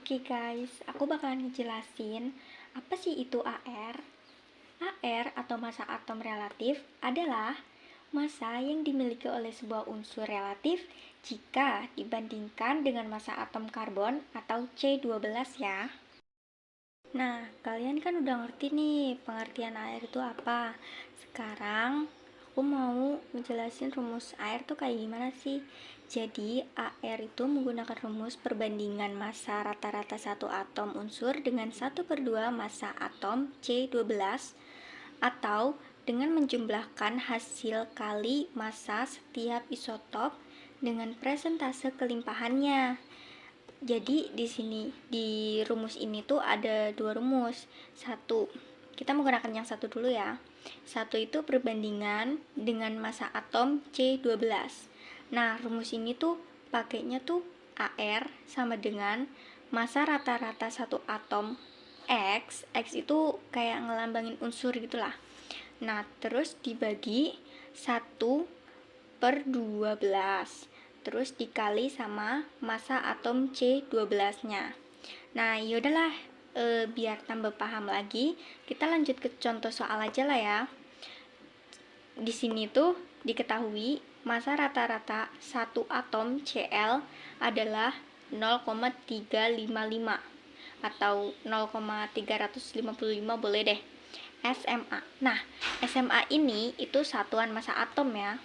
Oke guys, aku bakalan ngejelasin apa sih itu AR. AR atau massa atom relatif adalah massa yang dimiliki oleh sebuah unsur relatif jika dibandingkan dengan massa atom karbon atau C12 ya. Nah, kalian kan udah ngerti nih pengertian AR itu apa. Sekarang aku mau ngejelasin rumus AR tuh kayak gimana sih. Jadi, AR itu menggunakan rumus perbandingan massa rata-rata satu atom unsur dengan 1/2 massa atom C12 atau dengan menjumlahkan hasil kali massa setiap isotop dengan presentase kelimpahannya. Jadi di sini di rumus ini tuh ada dua rumus. Satu, kita menggunakan yang satu dulu ya. Satu itu perbandingan dengan massa atom C12. Nah, rumus ini tuh pakainya tuh AR sama dengan massa rata-rata satu atom X. X itu kayak ngelambangin unsur gitulah. Nah, terus dibagi 1/12, terus dikali sama massa atom C12-nya. Nah, yaudahlah, biar tambah paham lagi, kita lanjut ke contoh soal aja lah ya. Di sini tuh diketahui massa rata-rata satu atom Cl adalah 0,355 atau 0,355 boleh deh, SMA. Nah, SMA ini itu satuan massa atom ya.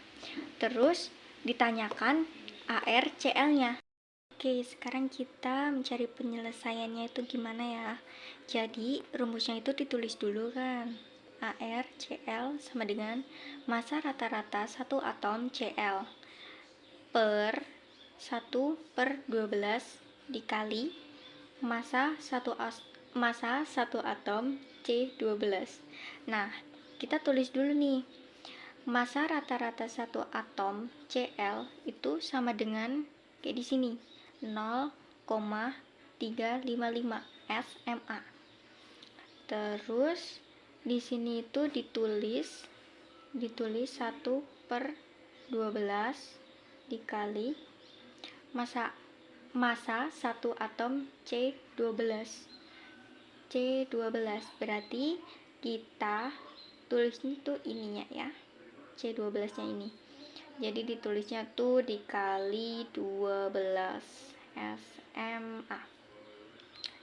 Terus ditanyakan ArCl-nya. Oke, sekarang kita mencari penyelesaiannya itu gimana ya. Jadi, rumusnya itu ditulis dulu kan. ArCl sama dengan massa rata-rata satu atom Cl per 1/12 dikali massa satu atom C12. Nah, kita tulis dulu nih. Massa rata-rata satu atom Cl itu sama dengan kayak di sini, 0,355 SMA. Terus di sini itu ditulis 1/12 dikali massa satu atom C12. Berarti kita tulisnya tuh ininya ya, C12 nya ini. Jadi ditulisnya tuh dikali 12 SMA.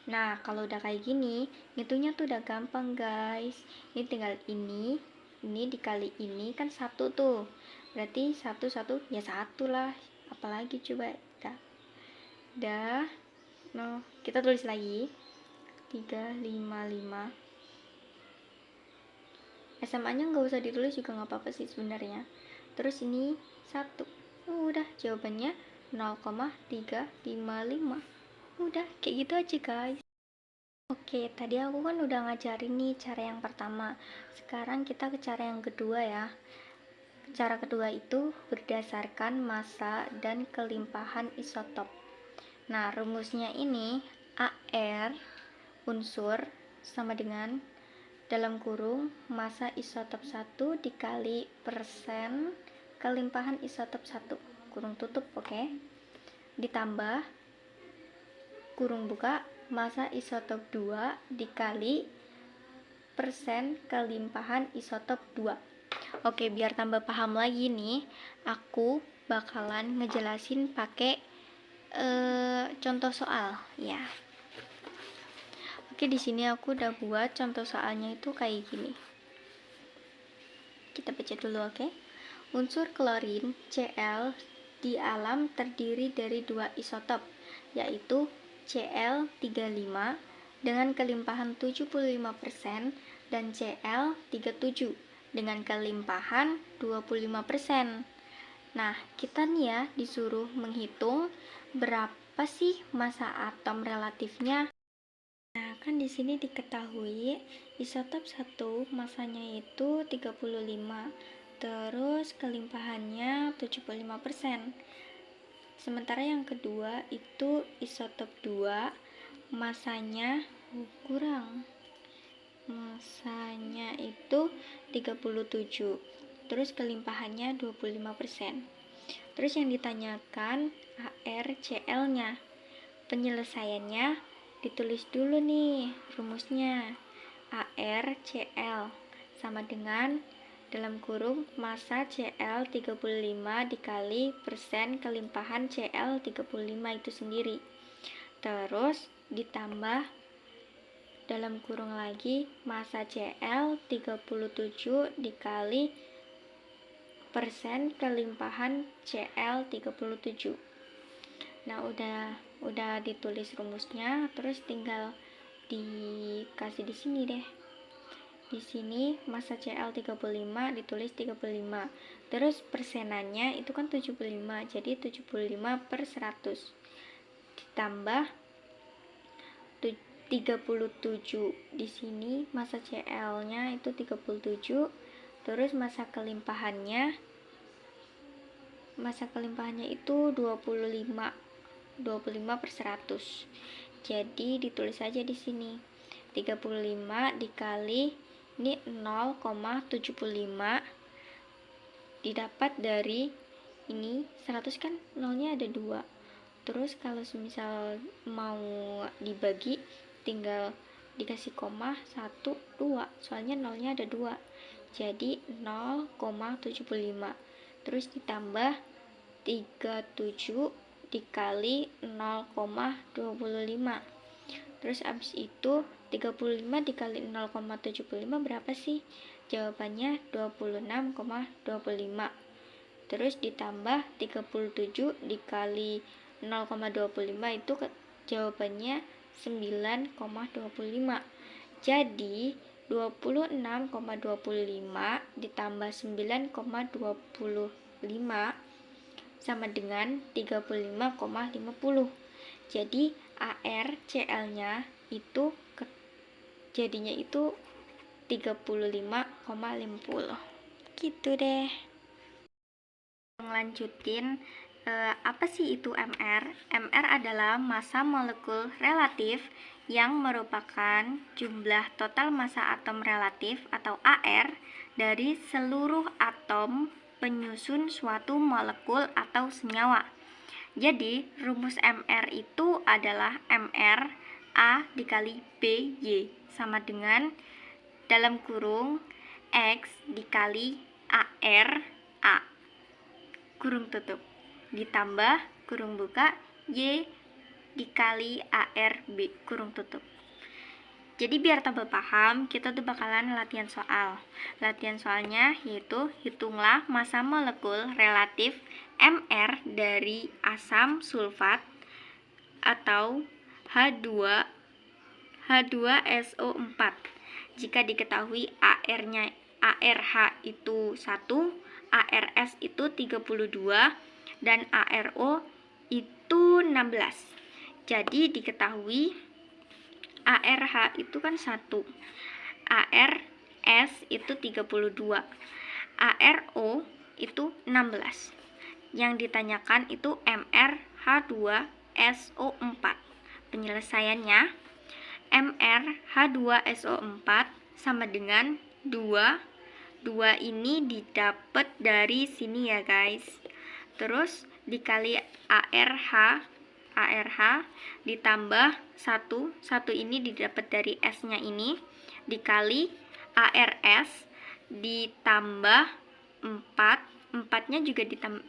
Nah, kalau udah kayak gini, ngitungnya tuh udah gampang guys. Ini tinggal ini dikali ini kan satu tuh. Berarti satu ya satu lah. Apalagi coba. Dah. No, kita tulis lagi. 355. SMA-nya nggak usah ditulis juga nggak apa-apa sih sebenarnya. Terus ini 1. Udah, jawabannya 0,355. Udah, kayak gitu aja guys. Oke, tadi aku kan udah ngajarin nih cara yang pertama. Sekarang kita ke cara yang kedua ya. Cara kedua itu berdasarkan massa dan kelimpahan isotop. Nah, rumusnya ini AR unsur sama dengan dalam kurung massa isotop 1 dikali persen kelimpahan isotop 1 kurung tutup, oke? Ditambah kurung buka massa isotop 2 dikali persen kelimpahan isotop 2. Oke, biar tambah paham lagi nih, aku bakalan ngejelasin pakai contoh soal ya. Oke, di sini aku udah buat contoh soalnya itu kayak gini. Kita baca dulu, oke? Unsur klorin Cl di alam terdiri dari dua isotop, yaitu Cl35 dengan kelimpahan 75% dan Cl37 dengan kelimpahan 25%. Nah, kita nih ya disuruh menghitung berapa sih massa atom relatifnya. Nah, kan di sini diketahui isotop 1 massanya itu 35, terus kelimpahannya 75%. Sementara yang kedua itu isotop 2 massanya kurang. Massanya itu 37. Terus kelimpahannya 25%. Terus yang ditanyakan ArCl-nya. Penyelesaiannya Ditulis dulu nih rumusnya. ArCl sama dengan dalam kurung massa Cl 35 dikali persen kelimpahan Cl 35 itu sendiri. Terus ditambah dalam kurung lagi massa Cl 37 dikali persen kelimpahan Cl 37. Nah, udah ditulis rumusnya, terus tinggal dikasih di sini deh. Di sini massa Cl 35 ditulis 35. Terus persenannya itu kan 75, jadi 75 per 100. Ditambah 37. Di sini massa Cl-nya itu 37. Terus massa kelimpahannya itu 25 per 100. Jadi ditulis saja di sini 35 dikali ini 0,75 didapat dari ini 100 kan nolnya ada 2. Terus kalau semisal mau dibagi tinggal dikasih koma 1, 2, soalnya nolnya ada 2, jadi 0,75. Terus ditambah 37 dikali 0,25. Terus abis itu 35 dikali 0,75 berapa sih? Jawabannya 26,25. Terus ditambah 37 dikali 0,25 itu jawabannya 9,25. Jadi 26,25 ditambah 9,25 sama dengan 35,50. Jadi ArCl-nya itu jadinya itu 35,50. Gitu deh. Lanjutin, apa sih itu MR? MR adalah massa molekul relatif yang merupakan jumlah total massa atom relatif atau AR dari seluruh atom penyusun suatu molekul atau senyawa. Jadi rumus MR itu adalah MR A dikali BY sama dengan dalam kurung X dikali AR A kurung tutup ditambah kurung buka Y dikali ARB kurung tutup. Jadi biar tambah paham, kita tuh bakalan latihan soal. Latihan soalnya yaitu hitunglah massa molekul relatif MR dari asam sulfat atau H2SO4. Jika diketahui ARH itu 1, ARS itu 32, dan ARO itu 16. Jadi diketahui ARH itu kan 1, ARS itu 32, ARO itu 16. Yang ditanyakan itu MrH2SO4. Penyelesaiannya MrH2SO4 sama dengan 2 ini didapat dari sini ya guys. Terus dikali ARH ditambah 1 ini didapat dari S-nya ini, dikali ARS ditambah 4-nya juga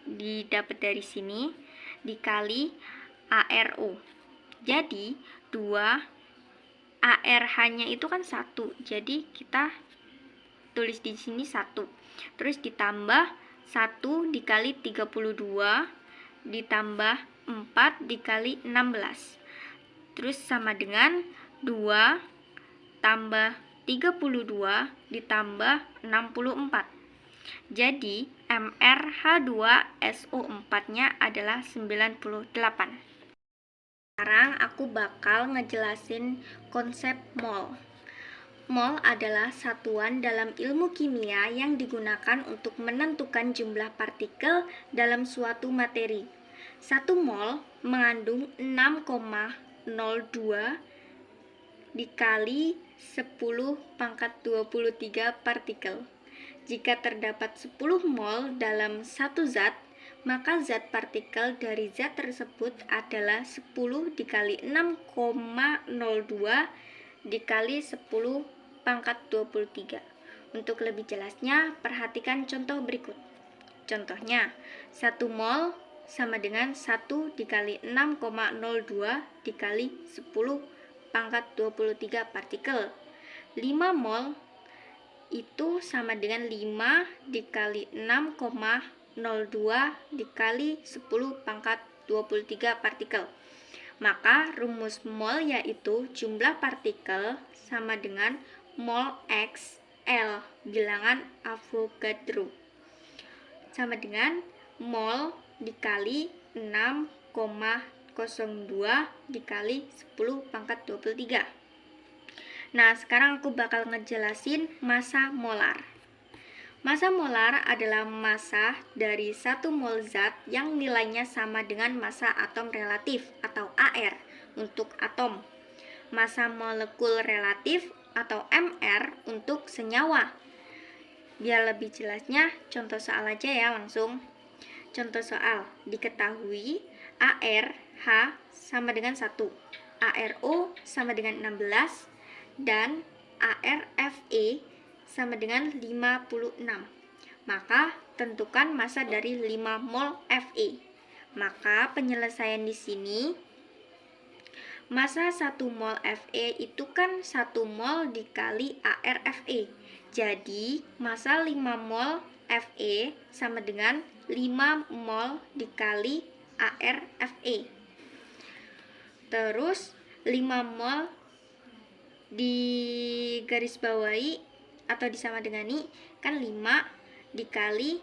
didapat dari sini, dikali ARO. Jadi 2 ARH-nya itu kan 1, jadi kita tulis di sini 1. Terus ditambah 1 dikali 32 ditambah 4 dikali 16. Terus sama dengan 2 tambah 32 ditambah 64. Jadi MrH2SO4-nya adalah 98. Sekarang aku bakal ngejelasin konsep mol. Mol adalah satuan dalam ilmu kimia yang digunakan untuk menentukan jumlah partikel dalam suatu materi. 1 mol mengandung 6,02 dikali 10⁻23 partikel. Jika terdapat 10 mol dalam satu zat, maka zat partikel dari zat tersebut adalah 10 dikali 6,02 dikali 10 pangkat 23. Untuk lebih jelasnya, perhatikan contoh berikut. Contohnya, 1 mol sama dengan 1 dikali 6,02 dikali 10 pangkat 23 partikel. 5 mol itu sama dengan 5 dikali 6,02 dikali 10 pangkat 23 partikel. Maka rumus mol yaitu jumlah partikel sama dengan mol X L bilangan Avogadro, sama dengan mol dikali 6,02 dikali 10 pangkat 23. Nah, sekarang aku bakal ngejelasin massa molar. Massa molar adalah massa dari 1 mol zat yang nilainya sama dengan massa atom relatif atau AR untuk atom. Massa molekul relatif atau MR untuk senyawa. Biar lebih jelasnya, contoh soal aja ya langsung. Contoh soal, diketahui ARH sama dengan 1, ARO sama dengan 16, dan ARFE sama dengan 56. Maka tentukan massa dari 5 mol Fe. Maka penyelesaian di sini, massa 1 mol Fe itu kan 1 mol dikali ARFE. Jadi massa 5 mol Fe sama dengan 5 mol dikali ARFE. Terus 5 mol di garis bawahi atau disama dengani, kan 5 dikali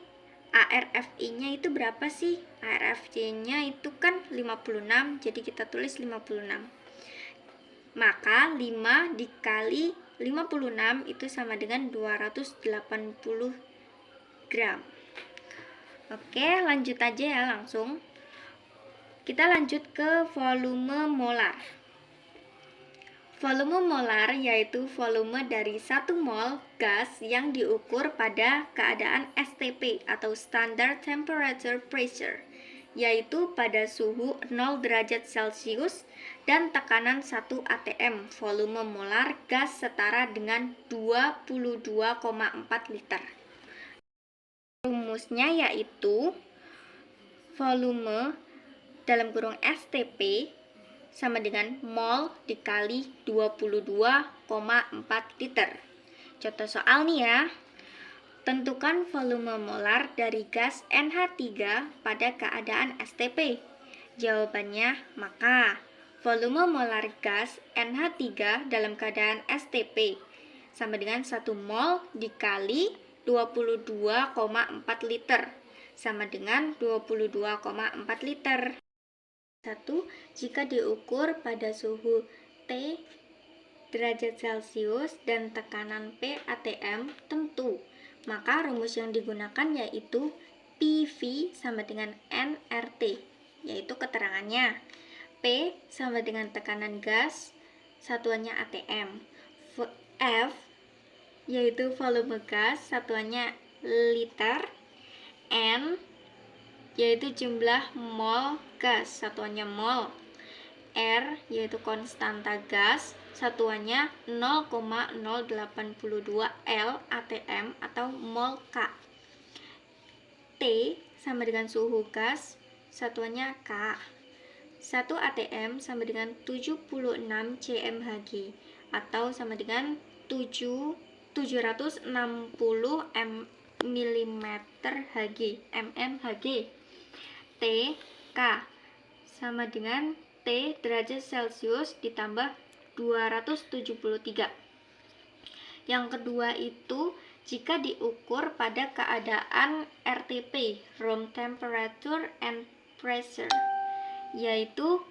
ARFE-nya itu berapa sih? ARFE-nya itu kan 56, jadi kita tulis 56. Maka 5 dikali 56 itu sama dengan 280 gram. Oke, lanjut aja ya langsung. Kita lanjut ke volume molar. Volume molar yaitu volume dari 1 mol gas yang diukur pada keadaan STP atau Standard Temperature Pressure, yaitu pada suhu 0 derajat Celcius dan tekanan 1 atm. Volume molar gas setara dengan 22,4 liter. Rumusnya yaitu volume dalam kurung STP sama dengan mol dikali 22,4 liter. Contoh soal nih ya. Tentukan volume molar dari gas NH3 pada keadaan STP. Jawabannya, maka volume molar gas NH3 dalam keadaan STP sama dengan 1 mol dikali 22,4 liter sama dengan 22,4 liter. 1. Jika diukur pada suhu T derajat Celcius dan tekanan P atm tentu, maka rumus yang digunakan yaitu PV sama dengan nRT, yaitu keterangannya P sama dengan tekanan gas, satuannya atm, F yaitu volume gas, satuannya liter, N yaitu jumlah mol gas, satuannya mol, R yaitu konstanta gas, satuannya 0,082 L atm atau mol K. T sama dengan suhu gas, satuannya K. 1 atm sama dengan 76 cmHg atau sama dengan 760 mmHg. T, K sama dengan T derajat Celcius ditambah 273. Yang kedua itu jika diukur pada keadaan RTP, room temperature and pressure, yaitu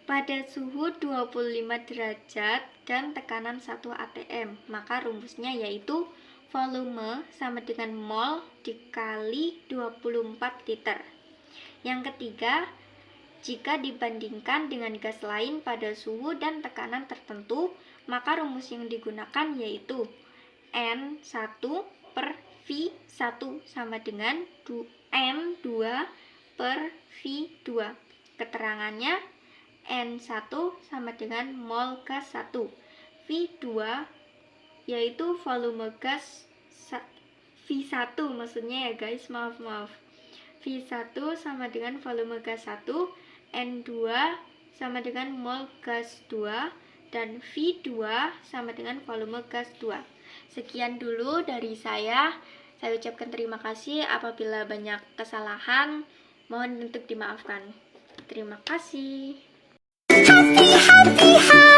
pada suhu 25 derajat dan tekanan 1 atm. Maka rumusnya yaitu volume sama dengan mol dikali 24 liter. Yang ketiga, jika dibandingkan dengan gas lain pada suhu dan tekanan tertentu, maka rumus yang digunakan yaitu N1 per V1 sama dengan N2 per V2. Keterangannya N1 sama dengan mol gas 1. V2 yaitu volume gas V1 maksudnya ya guys, maaf. V1 sama dengan volume gas 1, N2 sama dengan mol gas 2, dan V2 sama dengan volume gas 2. Sekian dulu dari saya. Saya ucapkan terima kasih. Apabila banyak kesalahan, mohon untuk dimaafkan. Terima kasih. Happy, happy, happy.